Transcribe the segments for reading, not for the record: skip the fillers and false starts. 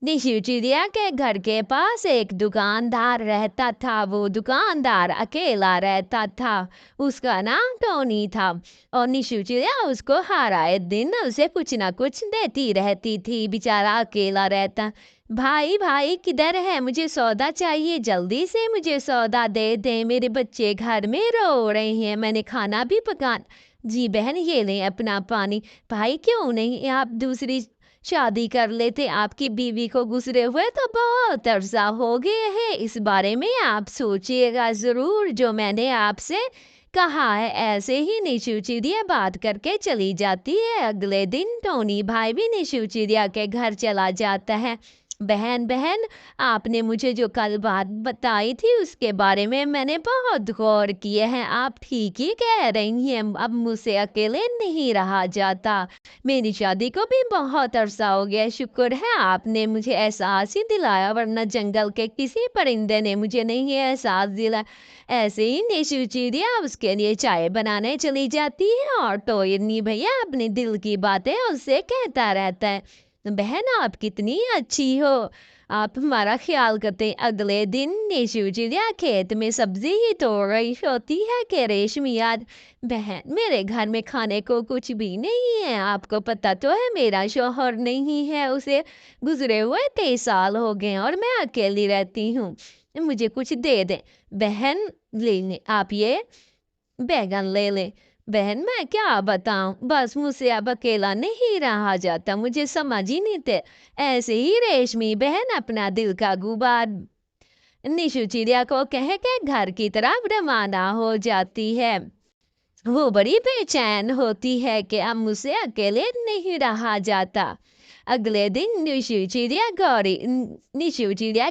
निशु चिड़िया के घर के पास एक दुकानदार रहता था। वो दुकानदार अकेला रहता था। उसका नाम टोनी था और निशु चिड़िया उसको हर आए दिन उसे कुछ ना कुछ देती रहती थी। बेचारा अकेला रहता। भाई भाई किधर है, मुझे सौदा चाहिए, जल्दी से मुझे सौदा दे दे, मेरे बच्चे घर में रो रहे हैं, मैंने खाना भी पका। जी बहन, ये लें अपना पानी। भाई क्यों नहीं आप दूसरी शादी कर लेते, आपकी बीवी को गुजरे हुए तो बहुत अरसा हो गए हैं, इस बारे में आप सोचिएगा जरूर जो मैंने आपसे कहा है। ऐसे ही निशु चिड़िया बात करके चली जाती है। अगले दिन टोनी भाई भी निशु चिड़िया के घर चला जाता है। बहन बहन, आपने मुझे जो कल बात बताई थी उसके बारे में मैंने बहुत गौर किए हैं। आप ठीक ही कह रही हैं, अब मुझसे अकेले नहीं रहा जाता। मेरी शादी को भी बहुत अरसा हो गया। शुक्र है आपने मुझे एहसास ही दिलाया, वरना जंगल के किसी परिंदे ने मुझे नहीं एहसास दिलाया। ऐसे ही निशु चिड़िया उसके लिए चाय बनाने चली जाती है और टोनी भैया अपने दिल की बातें उससे कहता रहता है। बहन आप कितनी अच्छी हो, आप हमारा ख्याल करते हैं। अगले दिन निशु चिड़िया खेत में सब्जी ही तोड़ रही होती है कि रेशमी याद, बहन मेरे घर में खाने को कुछ भी नहीं है, आपको पता तो है मेरा शौहर नहीं है, उसे गुजरे हुए 23 साल हो गए और मैं अकेली रहती हूँ, मुझे कुछ दे दे। बहन ले ले आप ये बैगन ले ले। बहन मैं क्या बताऊं, बस मुझसे अब अकेला नहीं रहा जाता, मुझे समझ ही नहीं थे। ऐसे ही रेशमी बहन अपना दिल का गुबार निशु चिड़िया को कह के घर की तरफ रवाना हो जाती है। वो बड़ी बेचैन होती है कि अब मुझसे अकेले नहीं रहा जाता। अगले दिन निशु चिड़िया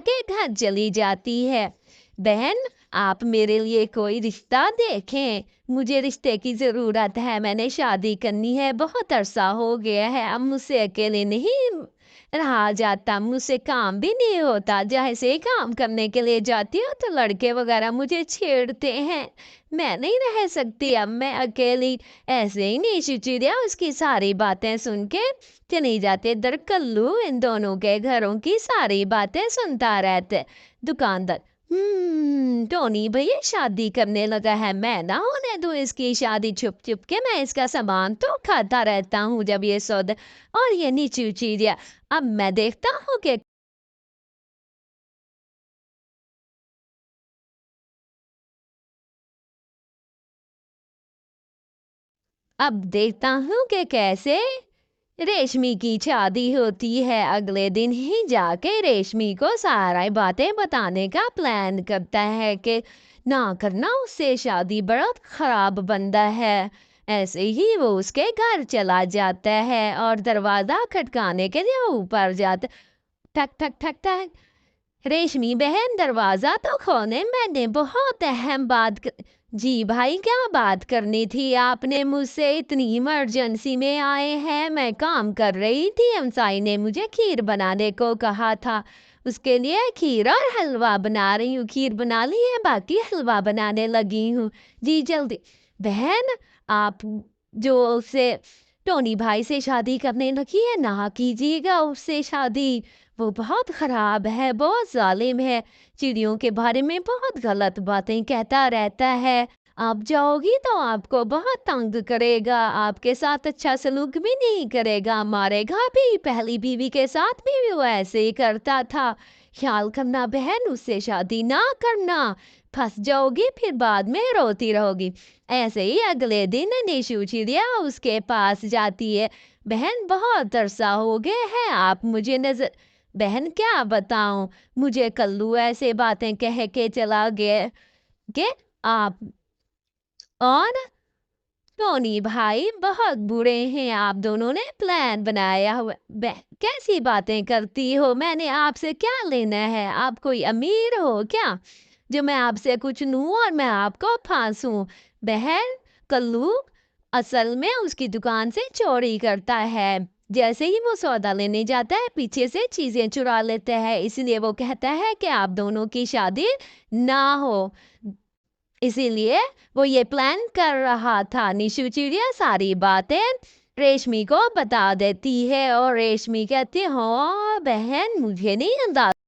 के घर चली जाती है। बहन आप मेरे लिए कोई रिश्ता देखें, मुझे रिश्ते की ज़रूरत है, मैंने शादी करनी है, बहुत अरसा हो गया है, अब मुझसे अकेले नहीं रहा जाता, मुझसे काम भी नहीं होता, जैसे ही काम करने के लिए जाती हूँ तो लड़के वगैरह मुझे छेड़ते हैं, मैं नहीं रह सकती, अब मैं अकेली। ऐसे ही निशु चिड़िया उसकी सारी बातें सुन के चली जाते। दरकल्लू इन दोनों के घरों की सारी बातें सुनता रहते। दुकानदार, टोनी भैया शादी करने लगा है, मैं ना होने दूं इसकी शादी, छुप छुप के मैं इसका सामान तो खाता रहता हूँ जब ये सौदा। और ये नीचू चिड़िया, अब मैं देखता हूँ कि कैसे रेशमी की शादी होती है। अगले दिन ही जाके रेशमी को सारा बातें बताने का प्लान करता है कि ना करना उससे शादी, बड़ा खराब बंदा है। ऐसे ही वो उसके घर चला जाता है और दरवाजा खटकाने के लिए ऊपर जाता। ठक ठक ठक ठक। रेशमी बहन दरवाजा तो खोले, मैंने बहुत अहम जी भाई क्या बात करनी थी आपने मुझसे, इतनी इमरजेंसी में आए हैं, मैं काम कर रही थी, हमसाई ने मुझे खीर बनाने को कहा था, उसके लिए खीर और हलवा बना रही हूँ, खीर बना ली है, बाकी हलवा बनाने लगी हूँ। जी जल्दी। बहन आप जो उससे टोनी भाई से शादी करने लगी है, ना कीजिएगा उससे शादी, वो बहुत खराब है, बहुत जालिम है, चिड़ियों के बारे में बहुत गलत बातें कहता रहता है, आप जाओगी तो आपको बहुत तंग करेगा, आपके साथ अच्छा सलूक भी नहीं करेगा, मारेगा भी, पहली बीवी के साथ भी वो ऐसे ही करता था, ख्याल करना बहन, उससे शादी ना करना, फंस जाओगी फिर बाद में रोती रहोगी। ऐसे ही अगले दिन निशु चिड़िया उसके पास जाती है। बहन बहुत अरसा हो गया है, आप मुझे नजर, बहन क्या बताऊं, मुझे कल्लू ऐसे बातें कह के चला गया कि आप और टोनी भाई बहुत बुरे हैं, आप दोनों ने प्लान बनाया हुआ। कैसी बातें करती हो, मैंने आपसे क्या लेना है, आप कोई अमीर हो क्या जो मैं आपसे कुछ लूं और मैं आपको फांसूं। बहन कल्लू असल में उसकी दुकान से चोरी करता है, जैसे ही वो सौदा लेने जाता है पीछे से चीजें चुरा लेते हैं, इसलिए वो कहता है कि आप दोनों की शादी ना हो, इसीलिए वो ये प्लान कर रहा था। निशु चिड़िया सारी बातें रेशमी को बता देती है और रेशमी कहती है हाँ बहन मुझे नहीं अंदाजा